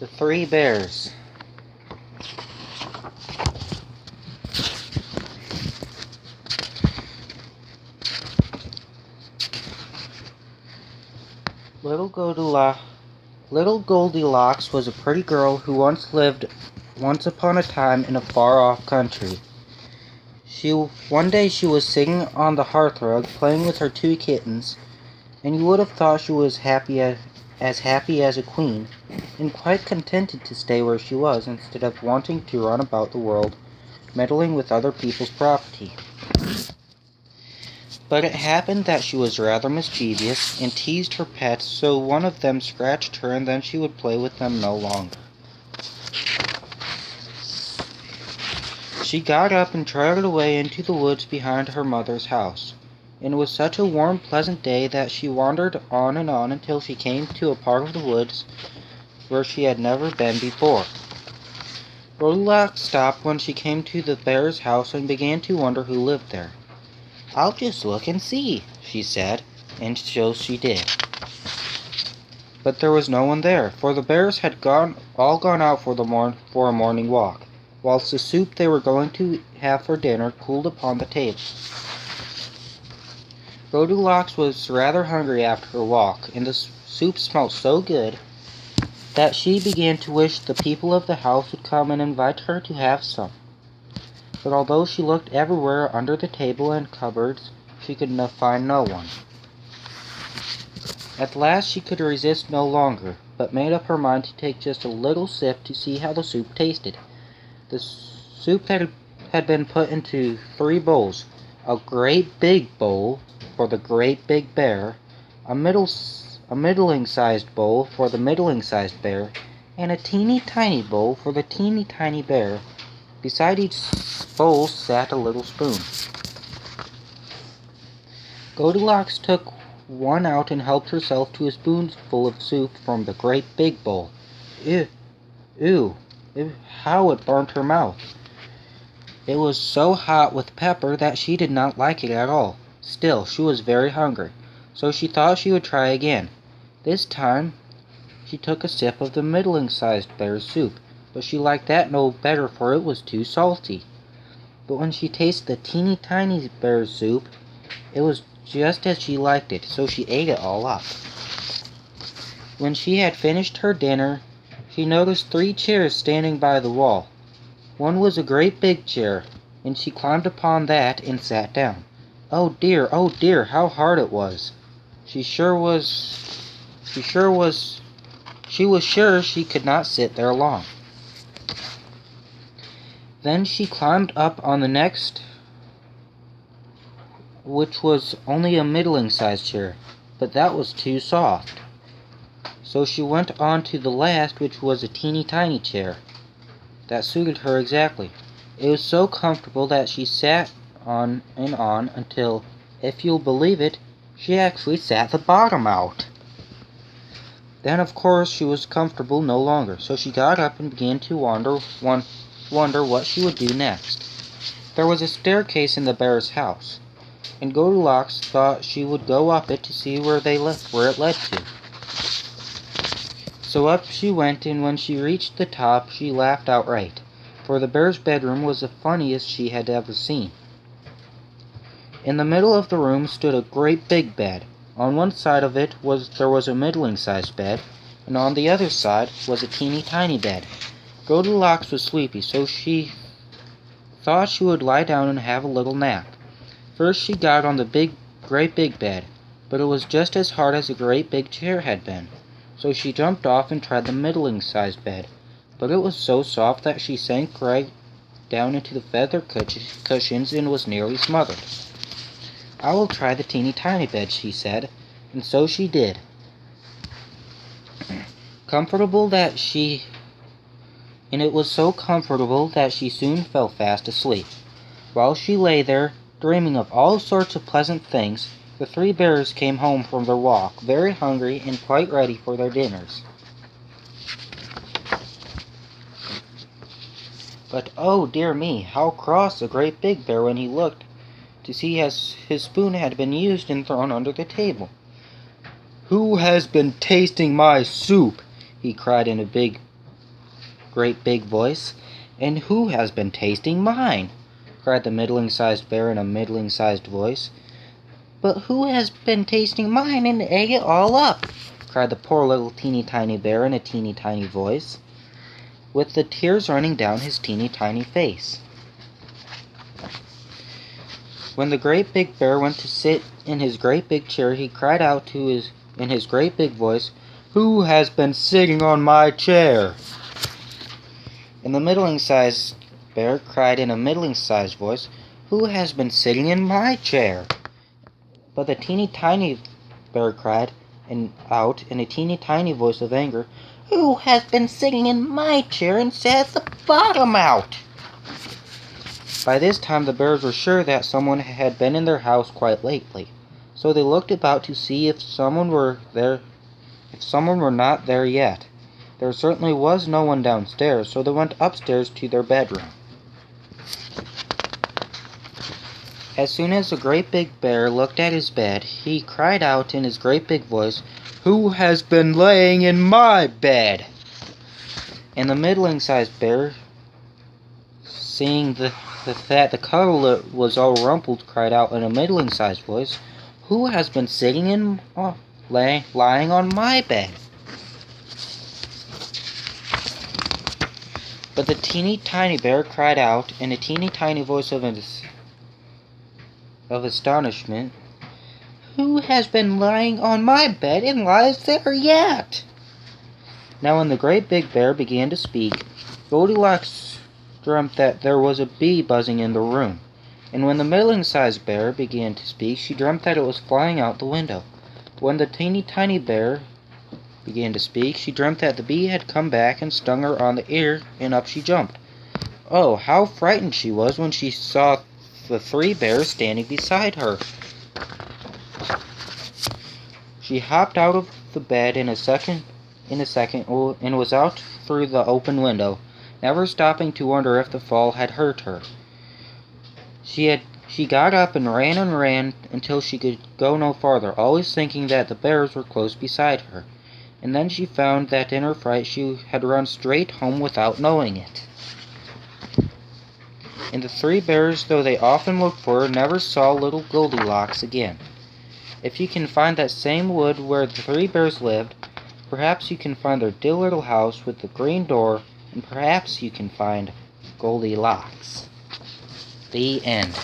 The Three Bears. Little Goldilocks was a pretty girl who lived once upon a time in a far-off country. One day she was sitting on the hearthrug playing with her two kittens, and you would have thought she was as happy as a queen, and quite contented to stay where she was instead of wanting to run about the world meddling with other people's property. But it happened that she was rather mischievous and teased her pets, so one of them scratched her and then she would play with them no longer. She got up and trotted away into the woods behind her mother's house. And it was such a warm, pleasant day that she wandered on and on until she came to a part of the woods where she had never been before. Goldilocks stopped when she came to the bear's house and began to wonder who lived there. "I'll just look and see," she said, and so she did. But there was no one there, for the bears had all gone out for a morning walk, whilst the soup they were going to have for dinner cooled upon the table. Goldilocks was rather hungry after her walk, and the soup smelt so good that she began to wish the people of the house would come and invite her to have some. But although she looked everywhere under the table and cupboards, she could find no one. At last she could resist no longer, but made up her mind to take just a little sip to see how the soup tasted. The soup had been put into 3 bowls: a great big bowl for the great big bear, a middling-sized bowl for the middling-sized bear, and a teeny tiny bowl for the teeny tiny bear. Beside each bowl sat a little spoon. Goldilocks took one out and helped herself to a spoonful of soup from the great big bowl. Ew, how it burnt her mouth. It was so hot with pepper that she did not like it at all. Still, she was very hungry, so she thought she would try again. This time, she took a sip of the middling-sized bear's soup, but she liked that no better, for it was too salty. But when she tasted the teeny tiny bear's soup, it was just as she liked it, so she ate it all up. When she had finished her dinner, she noticed 3 chairs standing by the wall. One was a great big chair, and she climbed upon that and sat down. Oh dear, how hard it was. She was sure she could not sit there long. Then she climbed up on the next, which was only a middling-sized chair, but that was too soft. So she went on to the last, which was a teeny tiny chair. That suited her exactly. It was so comfortable that she sat on and on until, if you'll believe it, she actually sat the bottom out. Then of course she was comfortable no longer, so she got up and began to wonder what she would do next. There was a staircase in the bear's house, and Goldilocks thought she would go up it to see where it led to. So up she went, and when she reached the top, she laughed outright, for the bear's bedroom was the funniest she had ever seen. In the middle of the room stood a great big bed. On one side of it there was a middling-sized bed, and on the other side was a teeny tiny bed. Goldilocks was sleepy, so she thought she would lie down and have a little nap. First she got on the great big bed, but it was just as hard as the great big chair had been. So she jumped off and tried the middling-sized bed, but it was so soft that she sank right down into the feather cushions and was nearly smothered. "I will try the teeny tiny bed," she said, and so she did. And it was so comfortable that she soon fell fast asleep. While she lay there, dreaming of all sorts of pleasant things, the 3 bears came home from their walk, very hungry and quite ready for their dinners. But oh dear me, how cross the great big bear when he looked to see his spoon had been used and thrown under the table. "Who has been tasting my soup?" he cried in a big great big voice. "And who has been tasting mine?" cried the middling-sized bear in a middling-sized voice. "But who has been tasting mine and ate it all up?" cried the poor little teeny-tiny bear in a teeny-tiny voice, with the tears running down his teeny-tiny face. When the great big bear went to sit in his great big chair, he cried out in his great big voice, "Who has been sitting on my chair?" And the middling-sized bear cried in a middling-sized voice, "Who has been sitting in my chair?" But the teeny-tiny bear cried out in a teeny-tiny voice of anger, "Who has been sitting in my chair and sat the bottom out?" By this time the bears were sure that someone had been in their house quite lately, so they looked about to see if someone were not there yet. There certainly was no one downstairs, so they went upstairs to their bedroom. As soon as the great big bear looked at his bed, he cried out in his great big voice, "Who has been laying in my bed?" And the middling-sized bear, seeing that the coverlet was all rumpled, cried out in a middling-sized voice, "Who has been lying on my bed?" But the teeny-tiny bear cried out in a teeny-tiny voice of astonishment, "Who has been lying on my bed and lies there yet?" Now when the great big bear began to speak, Goldilocks dreamt that there was a bee buzzing in the room, and when the middling-sized bear began to speak, she dreamt that it was flying out the window. When the teeny-tiny bear began to speak, she dreamt that the bee had come back and stung her on the ear, and up she jumped. Oh, how frightened she was when she saw the three bears standing beside her. She hopped out of the bed in a second and was out through the open window, never stopping to wonder if the fall had hurt her. She got up and ran until she could go no farther, always thinking that the bears were close beside her. And then she found that in her fright she had run straight home without knowing it. And the three bears, though they often looked for her, never saw little Goldilocks again. If you can find that same wood where the three bears lived, perhaps you can find their dear little house with the green door, and perhaps you can find Goldilocks. The end.